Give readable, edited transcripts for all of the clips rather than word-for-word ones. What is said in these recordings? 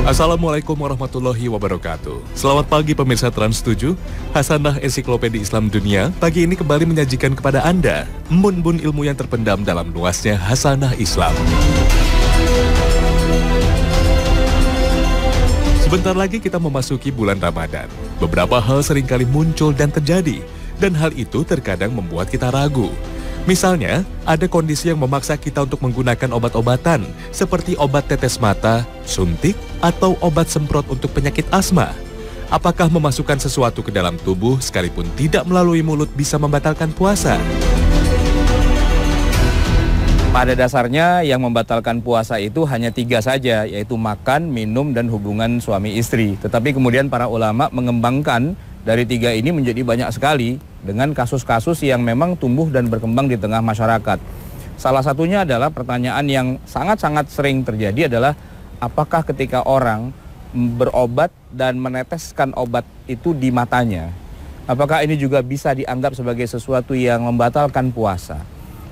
Assalamualaikum warahmatullahi wabarakatuh. Selamat pagi pemirsa Trans 7. Hasanah Ensiklopedia Islam Dunia pagi ini kembali menyajikan kepada Anda embun-embun ilmu yang terpendam dalam luasnya Hasanah Islam. Sebentar lagi kita memasuki bulan Ramadan. Beberapa hal seringkali muncul dan terjadi, dan hal itu terkadang membuat kita ragu. Misalnya, ada kondisi yang memaksa kita untuk menggunakan obat-obatan seperti obat tetes mata, suntik, atau obat semprot untuk penyakit asma. Apakah memasukkan sesuatu ke dalam tubuh sekalipun tidak melalui mulut bisa membatalkan puasa? Pada dasarnya yang membatalkan puasa itu hanya 3 saja, yaitu makan, minum, dan hubungan suami istri. Tetapi kemudian para ulama mengembangkan dari 3 ini menjadi banyak sekali dengan kasus-kasus yang memang tumbuh dan berkembang di tengah masyarakat. Salah satunya adalah pertanyaan yang sangat-sangat sering terjadi adalah apakah ketika orang berobat dan meneteskan obat itu di matanya, apakah ini juga bisa dianggap sebagai sesuatu yang membatalkan puasa?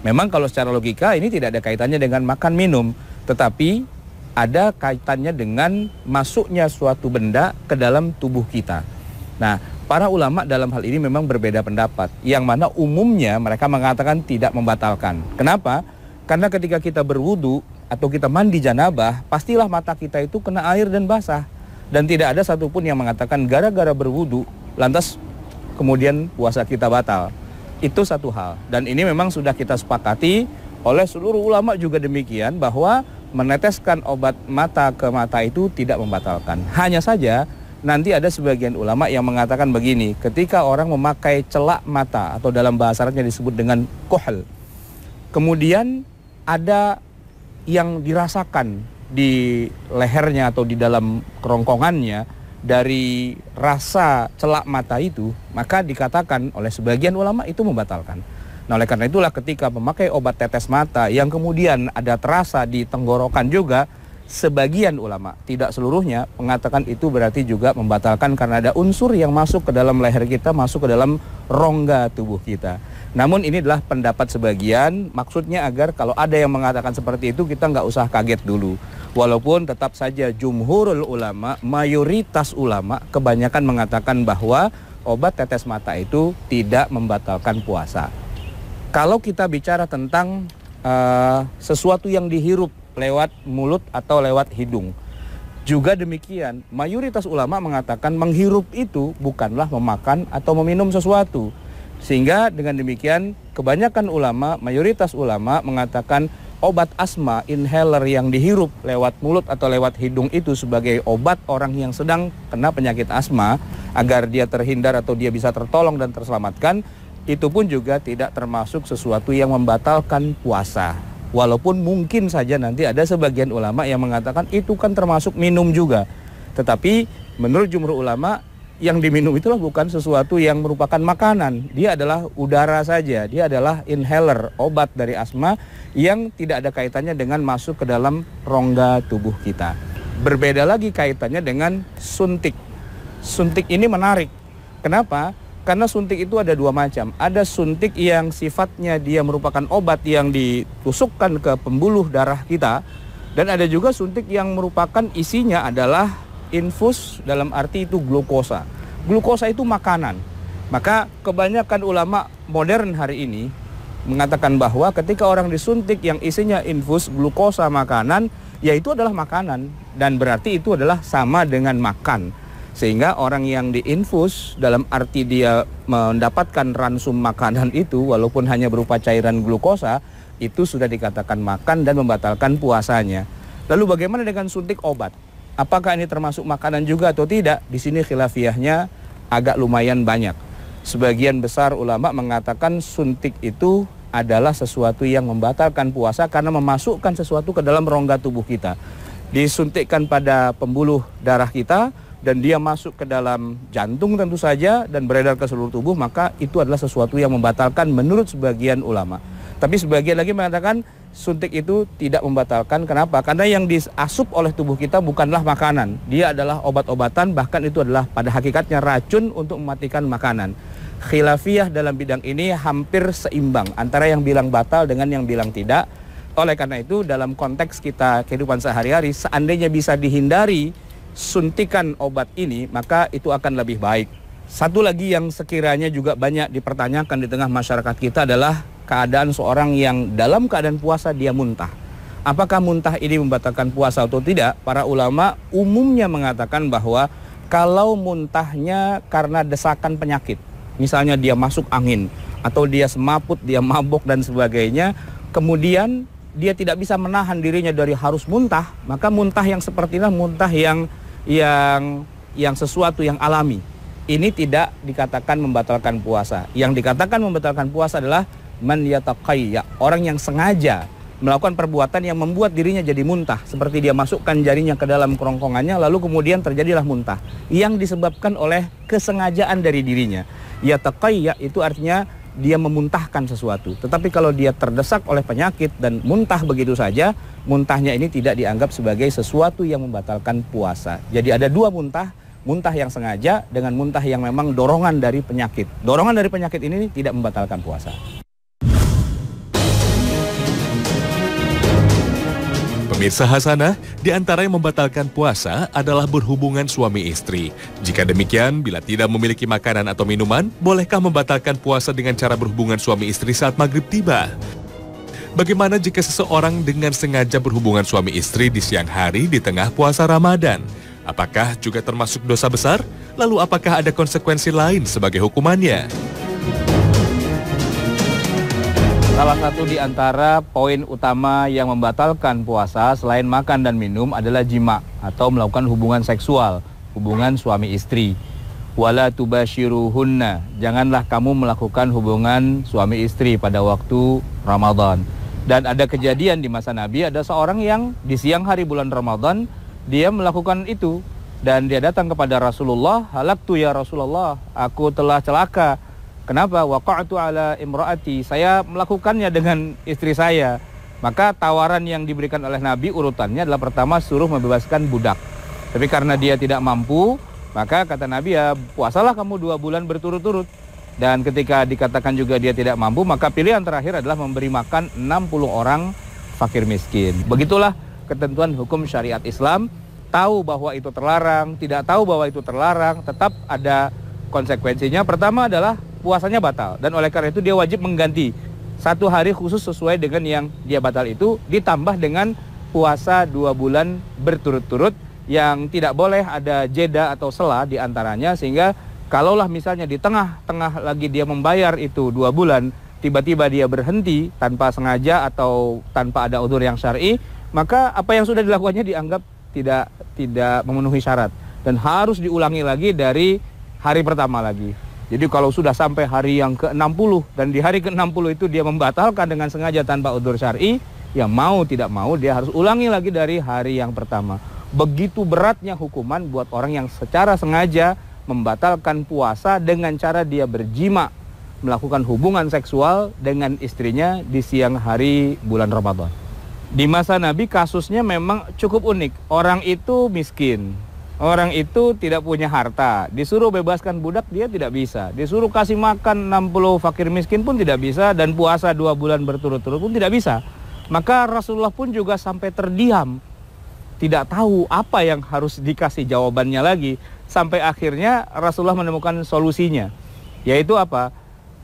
Memang kalau secara logika ini tidak ada kaitannya dengan makan minum, tetapi ada kaitannya dengan masuknya suatu benda ke dalam tubuh kita. Nah, para ulama dalam hal ini memang berbeda pendapat, yang mana umumnya mereka mengatakan tidak membatalkan. Kenapa? Karena ketika kita berwudu atau kita mandi janabah, pastilah mata kita itu kena air dan basah. Dan tidak ada satupun yang mengatakan gara-gara berwudu, lantas kemudian puasa kita batal. Itu satu hal. Dan ini memang sudah kita sepakati oleh seluruh ulama juga demikian, bahwa meneteskan obat mata ke mata itu tidak membatalkan. Hanya saja nanti ada sebagian ulama yang mengatakan begini, ketika orang memakai celak mata atau dalam bahasa Arabnya disebut dengan kohl, kemudian ada yang dirasakan di lehernya atau di dalam kerongkongannya dari rasa celak mata itu, maka dikatakan oleh sebagian ulama itu membatalkan. Nah, oleh karena itulah ketika memakai obat tetes mata yang kemudian ada terasa di tenggorokan juga, sebagian ulama, tidak seluruhnya, mengatakan itu berarti juga membatalkan karena ada unsur yang masuk ke dalam leher kita, masuk ke dalam rongga tubuh kita. Namun ini adalah pendapat sebagian, maksudnya agar kalau ada yang mengatakan seperti itu kita nggak usah kaget dulu. Walaupun tetap saja jumhurul ulama, mayoritas ulama, kebanyakan mengatakan bahwa obat tetes mata itu tidak membatalkan puasa. Kalau kita bicara tentang sesuatu yang dihirup lewat mulut atau lewat hidung, juga demikian, mayoritas ulama mengatakan menghirup itu bukanlah memakan atau meminum sesuatu. Sehingga dengan demikian kebanyakan ulama, mayoritas ulama mengatakan obat asma, inhaler yang dihirup lewat mulut atau lewat hidung itu sebagai obat orang yang sedang kena penyakit asma, agar dia terhindar atau dia bisa tertolong dan terselamatkan, itu pun juga tidak termasuk sesuatu yang membatalkan puasa. Walaupun mungkin saja nanti ada sebagian ulama yang mengatakan itu kan termasuk minum juga. Tetapi menurut jumhur ulama, yang diminum itulah bukan sesuatu yang merupakan makanan. Dia adalah udara saja, dia adalah inhaler, obat dari asma yang tidak ada kaitannya dengan masuk ke dalam rongga tubuh kita. Berbeda lagi kaitannya dengan suntik. Suntik ini menarik. Kenapa? Karena suntik itu ada 2 macam. Ada suntik yang sifatnya dia merupakan obat yang ditusukkan ke pembuluh darah kita. Dan ada juga suntik yang merupakan isinya adalah infus, dalam arti itu glukosa. Glukosa itu makanan. Maka kebanyakan ulama modern hari ini mengatakan bahwa ketika orang disuntik yang isinya infus glukosa makanan, ya itu adalah makanan. Dan berarti itu adalah sama dengan makan. Sehingga orang yang diinfus dalam arti dia mendapatkan ransum makanan itu walaupun hanya berupa cairan glukosa, itu sudah dikatakan makan dan membatalkan puasanya. Lalu bagaimana dengan suntik obat? Apakah ini termasuk makanan juga atau tidak? Di sini khilafiyahnya agak lumayan banyak. Sebagian besar ulama mengatakan suntik itu adalah sesuatu yang membatalkan puasa karena memasukkan sesuatu ke dalam rongga tubuh kita. Disuntikkan pada pembuluh darah kita, dan dia masuk ke dalam jantung tentu saja dan beredar ke seluruh tubuh, maka itu adalah sesuatu yang membatalkan menurut sebagian ulama. Tapi sebagian lagi mengatakan suntik itu tidak membatalkan. Kenapa? Karena yang diasup oleh tubuh kita bukanlah makanan. Dia adalah obat-obatan, bahkan itu adalah pada hakikatnya racun untuk mematikan makanan. Khilafiyah dalam bidang ini hampir seimbang antara yang bilang batal dengan yang bilang tidak. Oleh karena itu dalam konteks kita kehidupan sehari-hari, seandainya bisa dihindari suntikan obat ini, maka itu akan lebih baik. Satu lagi yang sekiranya juga banyak dipertanyakan di tengah masyarakat kita adalah keadaan seorang yang dalam keadaan puasa dia muntah. Apakah muntah ini membatalkan puasa atau tidak? Para ulama umumnya mengatakan bahwa kalau muntahnya karena desakan penyakit, misalnya dia masuk angin, atau dia semaput, dia mabok dan sebagainya, kemudian dia tidak bisa menahan dirinya dari harus muntah, maka muntah yang seperti ini muntah yang sesuatu yang alami. Ini tidak dikatakan membatalkan puasa. Yang dikatakan membatalkan puasa adalah man yataqayya, orang yang sengaja melakukan perbuatan yang membuat dirinya jadi muntah, seperti dia masukkan jarinya ke dalam kerongkongannya lalu kemudian terjadilah muntah yang disebabkan oleh kesengajaan dari dirinya. Yataqayya itu artinya dia memuntahkan sesuatu. Tetapi kalau dia terdesak oleh penyakit dan muntah begitu saja, muntahnya ini tidak dianggap sebagai sesuatu yang membatalkan puasa. Jadi ada dua muntah, muntah yang sengaja dengan muntah yang memang dorongan dari penyakit. Dorongan dari penyakit ini tidak membatalkan puasa. Pemirsa Hasanah, di antara yang membatalkan puasa adalah berhubungan suami istri. Jika demikian, bila tidak memiliki makanan atau minuman, bolehkah membatalkan puasa dengan cara berhubungan suami istri saat maghrib tiba? Bagaimana jika seseorang dengan sengaja berhubungan suami istri di siang hari di tengah puasa Ramadan? Apakah juga termasuk dosa besar? Lalu apakah ada konsekuensi lain sebagai hukumannya? Salah satu di antara poin utama yang membatalkan puasa selain makan dan minum adalah jima atau melakukan hubungan seksual, hubungan suami istri. Wala tubashiruhunna, janganlah kamu melakukan hubungan suami istri pada waktu Ramadan. Dan ada kejadian di masa Nabi, ada seorang yang di siang hari bulan Ramadan dia melakukan itu dan dia datang kepada Rasulullah, halaktu ya Rasulullah, aku telah celaka. Kenapa? Waqa'tu ala imraati, saya melakukannya dengan istri saya. Maka tawaran yang diberikan oleh Nabi urutannya adalah pertama suruh membebaskan budak. Tapi karena dia tidak mampu, maka kata Nabi ya puasalah kamu 2 bulan berturut-turut. Dan ketika dikatakan juga dia tidak mampu, maka pilihan terakhir adalah memberi makan 60 orang fakir miskin. Begitulah ketentuan hukum syariat Islam. Tahu bahwa itu terlarang, tidak tahu bahwa itu terlarang, tetap ada konsekuensinya. Pertama adalah puasanya batal, dan oleh karena itu dia wajib mengganti 1 hari khusus sesuai dengan yang dia batal itu, ditambah dengan puasa 2 bulan berturut-turut yang tidak boleh ada jeda atau sela di antaranya, sehingga kalaulah misalnya di tengah-tengah lagi dia membayar itu 2 bulan, tiba-tiba dia berhenti tanpa sengaja atau tanpa ada udzur yang syar'i, maka apa yang sudah dilakukannya dianggap tidak memenuhi syarat dan harus diulangi lagi dari hari pertama lagi. Jadi kalau sudah sampai hari yang ke-60 dan di hari ke-60 itu dia membatalkan dengan sengaja tanpa udzur syar'i, ya mau tidak mau dia harus ulangi lagi dari hari yang pertama. Begitu beratnya hukuman buat orang yang secara sengaja membatalkan puasa dengan cara dia berjima, melakukan hubungan seksual dengan istrinya di siang hari bulan Ramadan. Di masa Nabi kasusnya memang cukup unik. Orang itu miskin. Orang itu tidak punya harta, disuruh bebaskan budak dia tidak bisa, disuruh kasih makan 60 fakir miskin pun tidak bisa, dan puasa 2 bulan berturut-turut pun tidak bisa. Maka Rasulullah pun juga sampai terdiam, tidak tahu apa yang harus dikasih jawabannya lagi, sampai akhirnya Rasulullah menemukan solusinya, yaitu apa?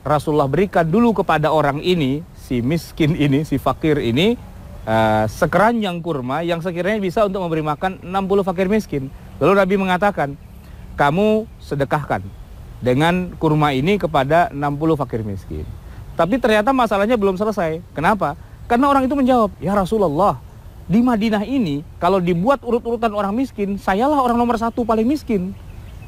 Rasulullah berikan dulu kepada orang ini, si miskin ini, si fakir ini, sekeranjang kurma yang sekiranya bisa untuk memberi makan 60 fakir miskin. Lalu Nabi mengatakan, kamu sedekahkan dengan kurma ini kepada 60 fakir miskin. Tapi ternyata masalahnya belum selesai. Kenapa? Karena orang itu menjawab, ya Rasulullah, di Madinah ini kalau dibuat urut-urutan orang miskin, sayalah orang nomor 1 paling miskin.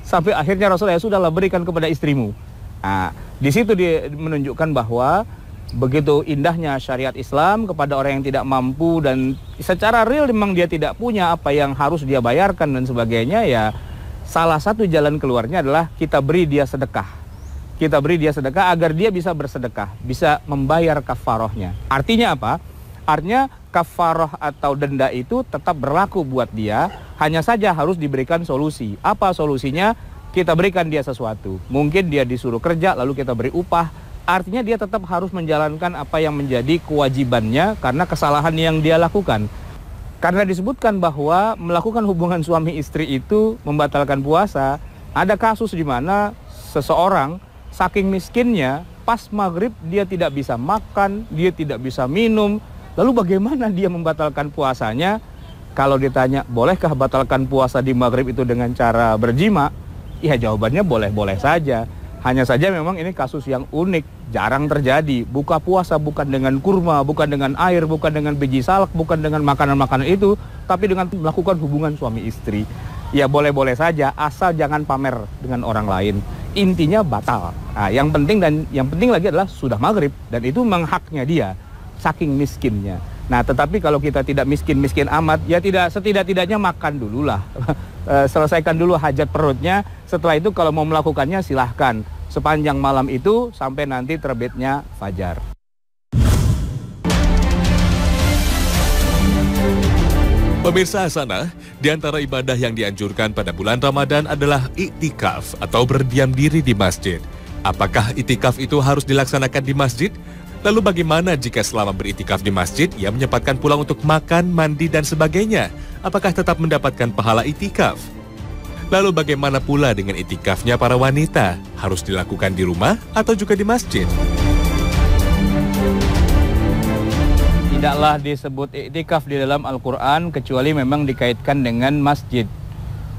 Sampai akhirnya Rasulullah, ya sudahlah berikan kepada istrimu. Nah, di situ dia menunjukkan bahwa begitu indahnya syariat Islam kepada orang yang tidak mampu dan secara real memang dia tidak punya apa yang harus dia bayarkan dan sebagainya, ya salah satu jalan keluarnya adalah kita beri dia sedekah. Kita beri dia sedekah agar dia bisa bersedekah, bisa membayar kafarohnya. Artinya apa? Artinya kafaroh atau denda itu tetap berlaku buat dia, hanya saja harus diberikan solusi. Apa solusinya? Kita berikan dia sesuatu. Mungkin dia disuruh kerja lalu kita beri upah. Artinya dia tetap harus menjalankan apa yang menjadi kewajibannya karena kesalahan yang dia lakukan. Karena disebutkan bahwa melakukan hubungan suami istri itu membatalkan puasa. Ada kasus di mana seseorang saking miskinnya pas maghrib dia tidak bisa makan, dia tidak bisa minum. Lalu bagaimana dia membatalkan puasanya? Kalau ditanya, bolehkah batalkan puasa di maghrib itu dengan cara berjima? Ya jawabannya boleh-boleh saja. Hanya saja memang ini kasus yang unik, jarang terjadi. Buka puasa bukan dengan kurma, bukan dengan air, bukan dengan biji salak, bukan dengan makanan-makanan itu, tapi dengan melakukan hubungan suami istri. Ya boleh-boleh saja, asal jangan pamer dengan orang lain. Intinya batal. Nah, yang penting lagi adalah sudah maghrib, dan itu memang haknya dia, saking miskinnya. Nah, tetapi kalau kita tidak miskin-miskin amat, ya setidak-tidaknya makan dulu lah. Selesaikan dulu hajat perutnya. Setelah itu kalau mau melakukannya silahkan. Sepanjang malam itu sampai nanti terbitnya fajar. Pemirsa Hasanah, di antara ibadah yang dianjurkan pada bulan Ramadan adalah iktikaf atau berdiam diri di masjid. Apakah iktikaf itu harus dilaksanakan di masjid? Lalu bagaimana jika selama beriktikaf di masjid ia menyempatkan pulang untuk makan, mandi, dan sebagainya? Apakah tetap mendapatkan pahala iktikaf? Lalu bagaimana pula dengan iktikafnya para wanita? Harus dilakukan di rumah atau juga di masjid? Tidaklah disebut iktikaf di dalam Al-Quran kecuali memang dikaitkan dengan masjid.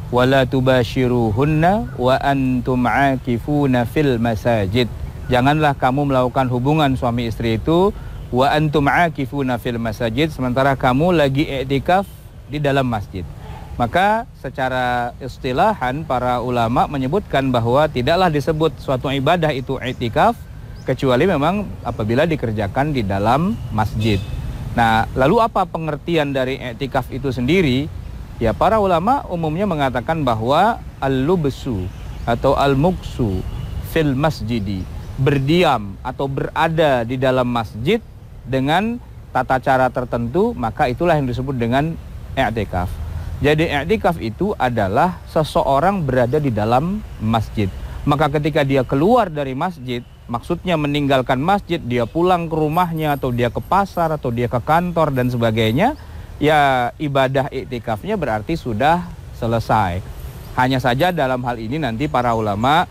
Wala tubashiruhunna wa antum aakifuna fil masajid. Janganlah kamu melakukan hubungan suami istri itu wa antum aakifuna fil masajid sementara kamu lagi iktikaf di dalam masjid. Maka secara istilahan para ulama menyebutkan bahwa tidaklah disebut suatu ibadah itu iktikaf kecuali memang apabila dikerjakan di dalam masjid. Nah, lalu apa pengertian dari iktikaf itu sendiri? Ya, para ulama umumnya mengatakan bahwa al-lubsu atau al-muksu fil masjidi, berdiam atau berada di dalam masjid dengan tata cara tertentu, maka itulah yang disebut dengan i'tikaf. Jadi i'tikaf itu adalah seseorang berada di dalam masjid. Maka ketika dia keluar dari masjid, maksudnya meninggalkan masjid, dia pulang ke rumahnya atau dia ke pasar atau dia ke kantor dan sebagainya, ya ibadah i'tikafnya berarti sudah selesai. Hanya saja dalam hal ini nanti para ulama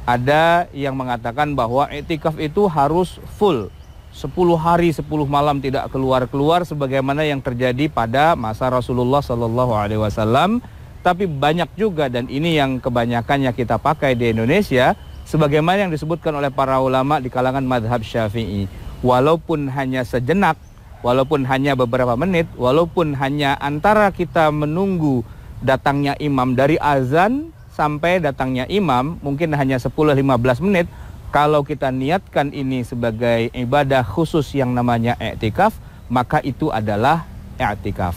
ada yang mengatakan bahwa i'tikaf itu harus full 10 hari 10 malam tidak keluar-keluar sebagaimana yang terjadi pada masa Rasulullah SAW. Tapi banyak juga, dan ini yang kebanyakannya kita pakai di Indonesia, sebagaimana yang disebutkan oleh para ulama di kalangan madhab Syafi'i. Walaupun hanya sejenak, walaupun hanya beberapa menit, walaupun hanya antara kita menunggu datangnya imam dari azan sampai datangnya imam mungkin hanya 10-15 menit. Kalau kita niatkan ini sebagai ibadah khusus yang namanya i'tikaf, maka itu adalah i'tikaf.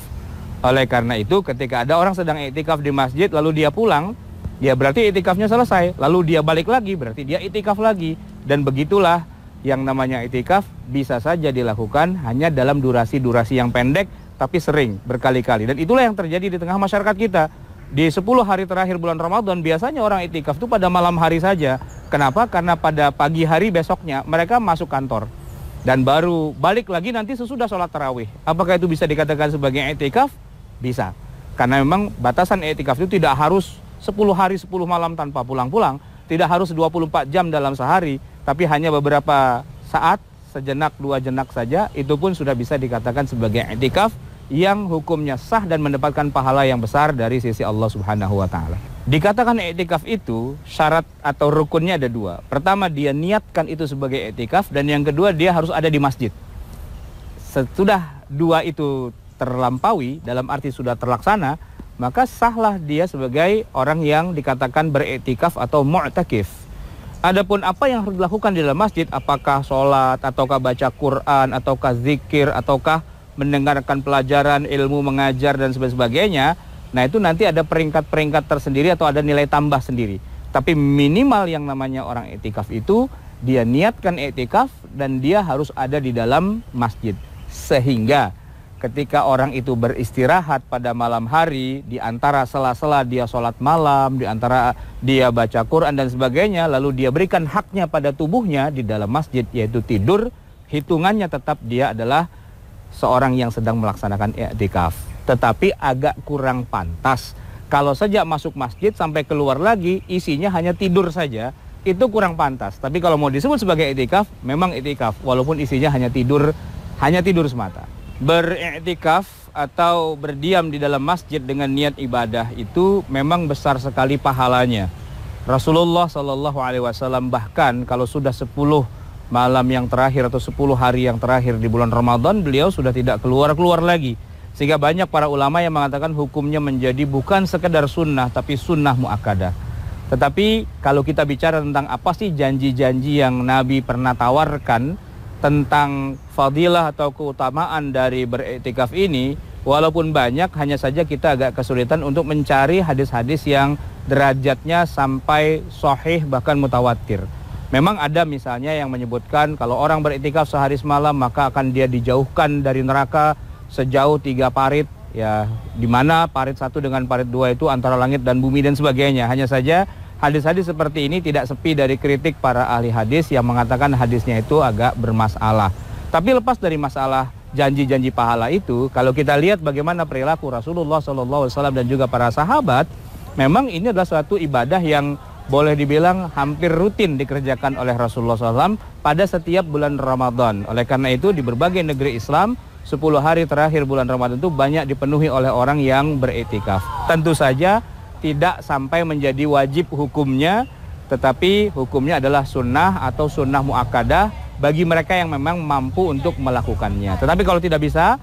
Oleh karena itu ketika ada orang sedang i'tikaf di masjid lalu dia pulang, ya berarti i'tikafnya selesai. Lalu dia balik lagi berarti dia i'tikaf lagi. Dan begitulah yang namanya i'tikaf bisa saja dilakukan hanya dalam durasi-durasi yang pendek tapi sering berkali-kali. Dan itulah yang terjadi di tengah masyarakat kita. Di 10 hari terakhir bulan Ramadan biasanya orang i'tikaf itu pada malam hari saja. Kenapa? Karena pada pagi hari besoknya mereka masuk kantor dan baru balik lagi nanti sesudah sholat tarawih. Apakah itu bisa dikatakan sebagai i'tikaf? Bisa. Karena memang batasan i'tikaf itu tidak harus 10 hari 10 malam tanpa pulang-pulang, tidak harus 24 jam dalam sehari, tapi hanya beberapa saat, sejenak, 2 jenak saja, itu pun sudah bisa dikatakan sebagai i'tikaf yang hukumnya sah dan mendapatkan pahala yang besar dari sisi Allah Subhanahu wa taala. Dikatakan i'tikaf itu syarat atau rukunnya ada 2. Pertama, dia niatkan itu sebagai i'tikaf, dan yang kedua dia harus ada di masjid. Sesudah 2 itu terlampaui, dalam arti sudah terlaksana, maka sahlah dia sebagai orang yang dikatakan beriktikaf atau mu'takif. Adapun apa yang harus dilakukan di dalam masjid, apakah sholat, ataukah baca Quran, ataukah zikir, ataukah mendengarkan pelajaran, ilmu, mengajar, dan sebagainya, nah itu nanti ada peringkat-peringkat tersendiri atau ada nilai tambah sendiri. Tapi minimal yang namanya orang iktikaf itu, dia niatkan iktikaf dan dia harus ada di dalam masjid. Sehingga ketika orang itu beristirahat pada malam hari, di antara sela-sela dia sholat malam, di antara dia baca Quran dan sebagainya, lalu dia berikan haknya pada tubuhnya di dalam masjid, yaitu tidur, hitungannya tetap dia adalah seorang yang sedang melaksanakan i'tikaf. tetapi agak kurang pantas. Kalau sejak masuk masjid sampai keluar lagi isinya hanya tidur saja, itu kurang pantas. Tapi kalau mau disebut sebagai i'tikaf, memang i'tikaf walaupun isinya hanya tidur semata. Beriktikaf atau berdiam di dalam masjid dengan niat ibadah itu memang besar sekali pahalanya. Rasulullah SAW bahkan kalau sudah 10 malam yang terakhir atau 10 hari yang terakhir di bulan Ramadan, beliau sudah tidak keluar lagi. Sehingga banyak para ulama yang mengatakan hukumnya menjadi bukan sekedar sunnah, tapi sunnah muakkadah. Tetapi kalau kita bicara tentang apa sih janji-janji yang Nabi pernah tawarkan tentang fadilah atau keutamaan dari beriktikaf ini, walaupun banyak, hanya saja kita agak kesulitan untuk mencari hadis-hadis yang derajatnya sampai sahih bahkan mutawatir. Memang ada misalnya yang menyebutkan kalau orang beriktikaf sehari semalam maka akan dia dijauhkan dari neraka sejauh 3 parit, ya, di mana parit 1 dengan parit 2 itu antara langit dan bumi dan sebagainya. Hanya saja hadis-hadis seperti ini tidak sepi dari kritik para ahli hadis yang mengatakan hadisnya itu agak bermasalah. Tapi lepas dari masalah janji-janji pahala itu, kalau kita lihat bagaimana perilaku Rasulullah SAW dan juga para sahabat, memang ini adalah suatu ibadah yang boleh dibilang hampir rutin dikerjakan oleh Rasulullah SAW pada setiap bulan Ramadan. Oleh karena itu di berbagai negeri Islam 10 hari terakhir bulan Ramadan itu banyak dipenuhi oleh orang yang beriktikaf. Tentu saja tidak sampai menjadi wajib hukumnya, tetapi hukumnya adalah sunnah atau sunnah muakkadah bagi mereka yang memang mampu untuk melakukannya. Tetapi kalau tidak bisa,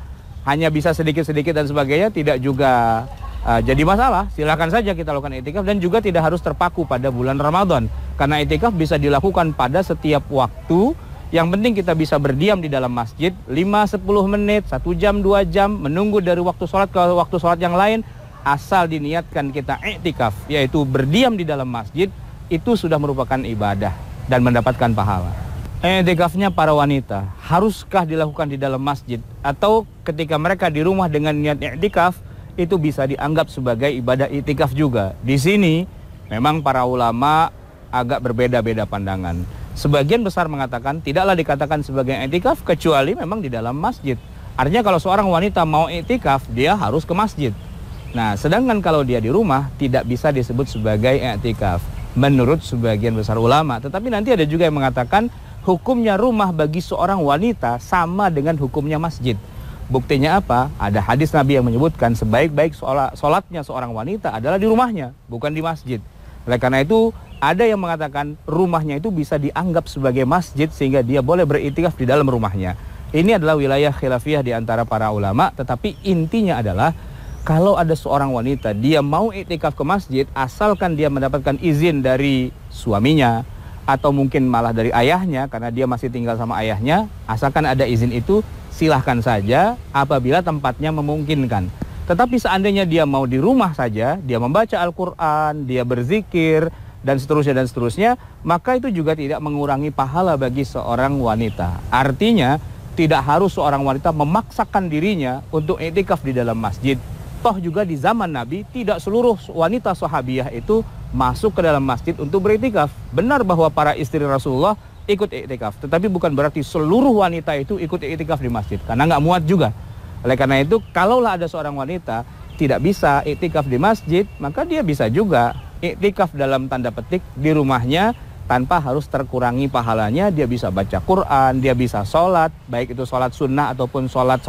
hanya bisa sedikit-sedikit dan sebagainya, tidak juga jadi masalah. Silakan saja kita lakukan iktikaf dan juga tidak harus terpaku pada bulan Ramadan. Karena iktikaf bisa dilakukan pada setiap waktu. Yang penting kita bisa berdiam di dalam masjid 5-10 menit, 1 jam, 2 jam, menunggu dari waktu sholat ke waktu sholat yang lain. Asal diniatkan kita iktikaf, yaitu berdiam di dalam masjid, itu sudah merupakan ibadah dan mendapatkan pahala. Iktikafnya para wanita, haruskah dilakukan di dalam masjid? Atau ketika mereka di rumah dengan niat iktikaf, itu bisa dianggap sebagai ibadah iktikaf juga. Di sini memang para ulama agak berbeda-beda pandangan. Sebagian besar mengatakan tidaklah dikatakan sebagai iktikaf kecuali memang di dalam masjid. Artinya kalau seorang wanita mau iktikaf, dia harus ke masjid. Nah, sedangkan kalau dia di rumah tidak bisa disebut sebagai i'tikaf menurut sebagian besar ulama. Tetapi nanti ada juga yang mengatakan hukumnya rumah bagi seorang wanita sama dengan hukumnya masjid. Buktinya apa? Ada hadis Nabi yang menyebutkan sebaik-baik sholatnya seorang wanita adalah di rumahnya, bukan di masjid. Oleh karena itu ada yang mengatakan rumahnya itu bisa dianggap sebagai masjid sehingga dia boleh beriktikaf di dalam rumahnya. Ini adalah wilayah khilafiyah di antara para ulama, tetapi intinya adalah kalau ada seorang wanita, dia mau iktikaf ke masjid, asalkan dia mendapatkan izin dari suaminya, atau mungkin malah dari ayahnya, karena dia masih tinggal sama ayahnya, asalkan ada izin itu, silahkan saja apabila tempatnya memungkinkan. Tetapi seandainya dia mau di rumah saja, dia membaca Al-Quran, dia berzikir, dan seterusnya, maka itu juga tidak mengurangi pahala bagi seorang wanita. Artinya, tidak harus seorang wanita memaksakan dirinya untuk iktikaf di dalam masjid. Toh juga di zaman Nabi tidak seluruh wanita sahabiyah itu masuk ke dalam masjid untuk beriktikaf. Benar bahwa para istri Rasulullah ikut iktikaf, tetapi bukan berarti seluruh wanita itu ikut iktikaf di masjid, karena nggak muat juga. Oleh karena itu, kalaulah ada seorang wanita tidak bisa iktikaf di masjid, maka dia bisa juga iktikaf dalam tanda petik di rumahnya tanpa harus terkurangi pahalanya. Dia bisa baca Quran, dia bisa sholat, baik itu sholat sunnah ataupun sholat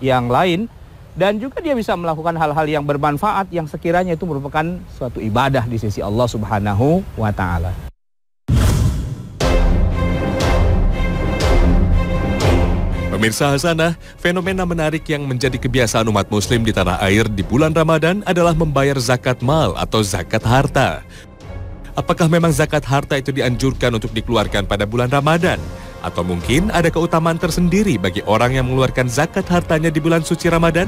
yang lain. Dan juga dia bisa melakukan hal-hal yang bermanfaat yang sekiranya itu merupakan suatu ibadah di sisi Allah Subhanahu wa Ta'ala. Pemirsa Hasanah, fenomena menarik yang menjadi kebiasaan umat muslim di tanah air di bulan Ramadan adalah membayar zakat mal atau zakat harta. Apakah memang zakat harta itu dianjurkan untuk dikeluarkan pada bulan Ramadan? Atau mungkin ada keutamaan tersendiri bagi orang yang mengeluarkan zakat hartanya di bulan suci Ramadan?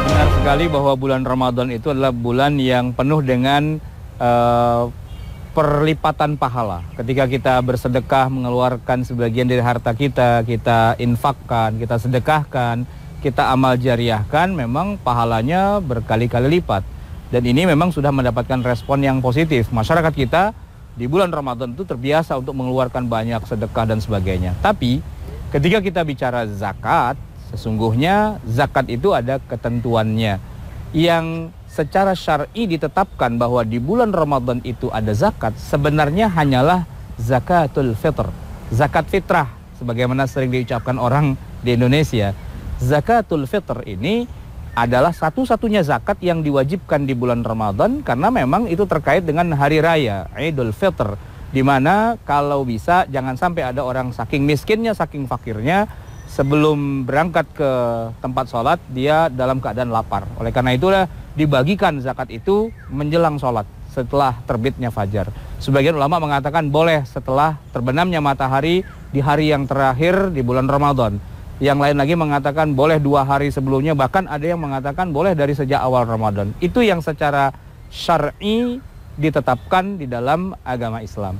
Benar sekali bahwa bulan Ramadan itu adalah bulan yang penuh dengan perlipatan pahala. Ketika kita bersedekah, mengeluarkan sebagian dari harta kita, kita infakkan, kita sedekahkan, kita amal jariahkan, memang pahalanya berkali-kali lipat. Dan ini memang sudah mendapatkan respon yang positif. Masyarakat kita di bulan Ramadan itu terbiasa untuk mengeluarkan banyak sedekah dan sebagainya. Tapi ketika kita bicara zakat, Sesungguhnya zakat itu ada ketentuannya. Yang secara syar'i ditetapkan bahwa di bulan Ramadan itu ada zakat, sebenarnya hanyalah zakatul fitr, zakat fitrah, sebagaimana sering diucapkan orang di Indonesia. Zakatul fitr ini adalah satu-satunya zakat yang diwajibkan di bulan Ramadan karena memang itu terkait dengan hari raya Idul Fitr, di mana kalau bisa jangan sampai ada orang saking miskinnya, saking fakirnya, sebelum berangkat ke tempat sholat dia dalam keadaan lapar. Oleh karena itulah dibagikan zakat itu menjelang sholat setelah terbitnya fajar. Sebagian ulama mengatakan boleh setelah terbenamnya matahari di hari yang terakhir di bulan Ramadan. Yang lain lagi mengatakan boleh 2 hari sebelumnya, bahkan ada yang mengatakan boleh dari sejak awal Ramadan. Itu yang secara syar'i ditetapkan di dalam agama Islam.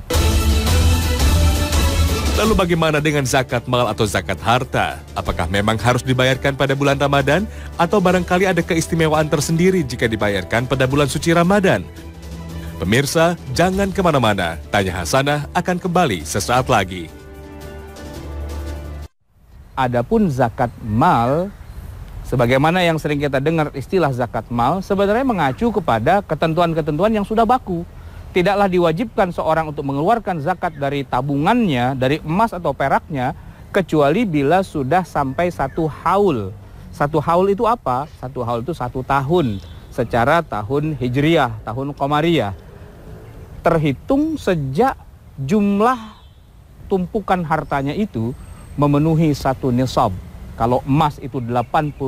Lalu bagaimana dengan zakat mal atau zakat harta? Apakah memang harus dibayarkan pada bulan Ramadan? Atau barangkali ada keistimewaan tersendiri jika dibayarkan pada bulan suci Ramadan? Pemirsa, jangan kemana-mana. Tanya Hasanah akan kembali sesaat lagi. Adapun zakat mal, sebagaimana yang sering kita dengar istilah zakat mal, sebenarnya mengacu kepada ketentuan-ketentuan yang sudah baku. Tidaklah diwajibkan seorang untuk mengeluarkan zakat dari tabungannya, dari emas atau peraknya, kecuali bila sudah sampai 1 haul. 1 haul itu apa? 1 haul itu 1 tahun, secara tahun Hijriyah, tahun Qamariyah. Terhitung sejak jumlah tumpukan hartanya itu memenuhi 1 nisab. Kalau emas itu 85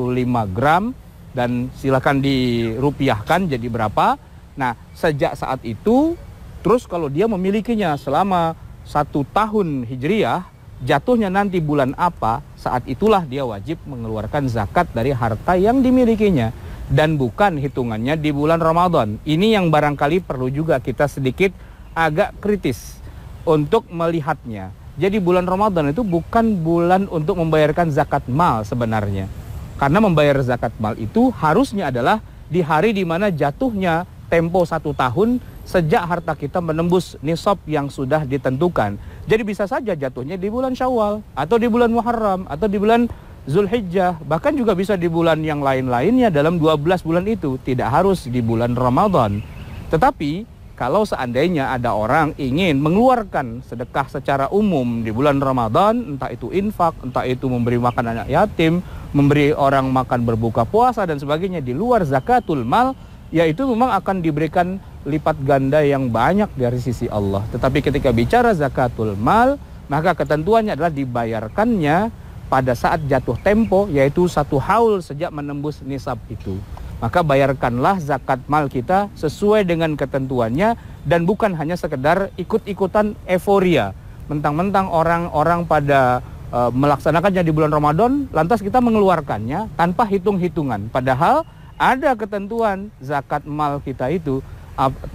gram, dan silakan dirupiahkan jadi berapa. Nah, sejak saat itu, terus kalau dia memilikinya selama 1 tahun Hijriyah, jatuhnya nanti bulan apa, saat itulah dia wajib mengeluarkan zakat dari harta yang dimilikinya. Dan bukan hitungannya di bulan Ramadan. Ini yang barangkali perlu juga kita sedikit agak kritis untuk melihatnya. Jadi bulan Ramadan itu bukan bulan untuk membayarkan zakat mal sebenarnya. Karena membayar zakat mal itu harusnya adalah di hari di mana jatuhnya tempo 1 tahun sejak harta kita menembus nisab yang sudah ditentukan. Jadi bisa saja jatuhnya di bulan Syawal, atau di bulan Muharram, atau di bulan Zulhijjah, bahkan juga bisa di bulan yang lain-lainnya dalam 12 bulan itu, tidak harus di bulan Ramadan. Tetapi kalau seandainya ada orang ingin mengeluarkan sedekah secara umum di bulan Ramadan, entah itu infak, entah itu memberi makan anak yatim, memberi orang makan berbuka puasa dan sebagainya di luar zakatul mal, yaitu memang akan diberikan lipat ganda yang banyak dari sisi Allah. Tetapi ketika bicara zakatul mal, maka ketentuannya adalah dibayarkannya pada saat jatuh tempo, yaitu 1 haul sejak menembus nisab itu. Maka bayarkanlah zakat mal kita sesuai dengan ketentuannya, dan bukan hanya sekedar ikut-ikutan euforia. Mentang-mentang orang-orang pada melaksanakannya di bulan Ramadan, lantas kita mengeluarkannya tanpa hitung-hitungan. Padahal ada ketentuan zakat mal kita itu,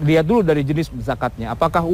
lihat dulu dari jenis zakatnya. Apakah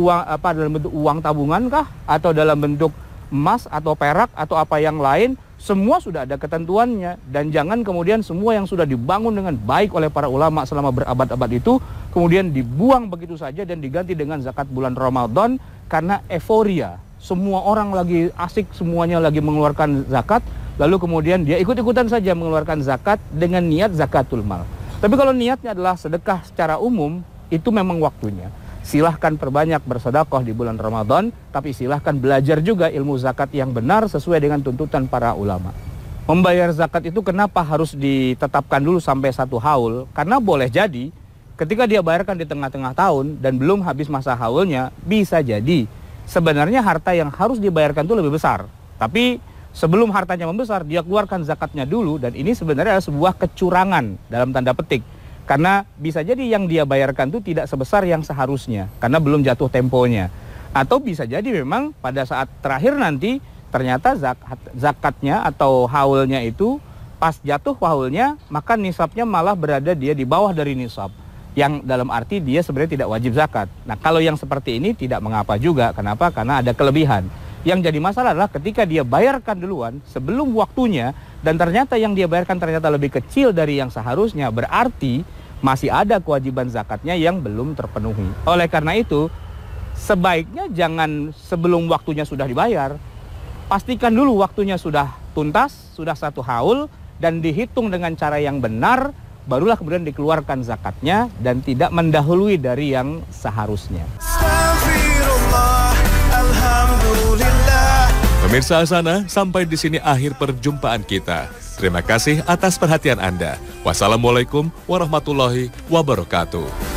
dalam bentuk uang tabungan kah, atau dalam bentuk emas atau perak atau apa yang lain? Semua sudah ada ketentuannya, dan jangan kemudian semua yang sudah dibangun dengan baik oleh para ulama selama berabad-abad itu kemudian dibuang begitu saja dan diganti dengan zakat bulan Ramadan karena euforia. Semua orang lagi asik, semuanya lagi mengeluarkan zakat, lalu kemudian dia ikut-ikutan saja mengeluarkan zakat dengan niat zakatul mal. Tapi kalau niatnya adalah sedekah secara umum, itu memang waktunya. Silahkan perbanyak bersedekah di bulan Ramadan, tapi silahkan belajar juga ilmu zakat yang benar sesuai dengan tuntutan para ulama. Membayar zakat itu kenapa harus ditetapkan dulu sampai 1 haul? Karena boleh jadi ketika dia bayarkan di tengah-tengah tahun dan belum habis masa haulnya, bisa jadi sebenarnya harta yang harus dibayarkan itu lebih besar. Tapi sebelum hartanya membesar, dia keluarkan zakatnya dulu, dan ini sebenarnya adalah sebuah kecurangan dalam tanda petik. Karena bisa jadi yang dia bayarkan itu tidak sebesar yang seharusnya, karena belum jatuh temponya. Atau bisa jadi memang pada saat terakhir nanti, ternyata zakatnya atau haulnya itu, pas jatuh haulnya, maka nisabnya malah berada dia di bawah dari nisab. Yang dalam arti dia sebenarnya tidak wajib zakat. Nah, kalau yang seperti ini tidak mengapa juga. Kenapa? Karena ada kelebihan. Yang jadi masalah adalah ketika dia bayarkan duluan sebelum waktunya, dan ternyata yang dia bayarkan ternyata lebih kecil dari yang seharusnya, berarti masih ada kewajiban zakatnya yang belum terpenuhi. Oleh karena itu, sebaiknya jangan sebelum waktunya sudah dibayar. pastikan dulu waktunya sudah tuntas, sudah 1 haul, dan dihitung dengan cara yang benar, barulah kemudian dikeluarkan zakatnya dan tidak mendahului dari yang seharusnya. Pemirsa Asana, sampai di sini akhir perjumpaan kita. Terima kasih atas perhatian Anda. Wassalamualaikum warahmatullahi wabarakatuh.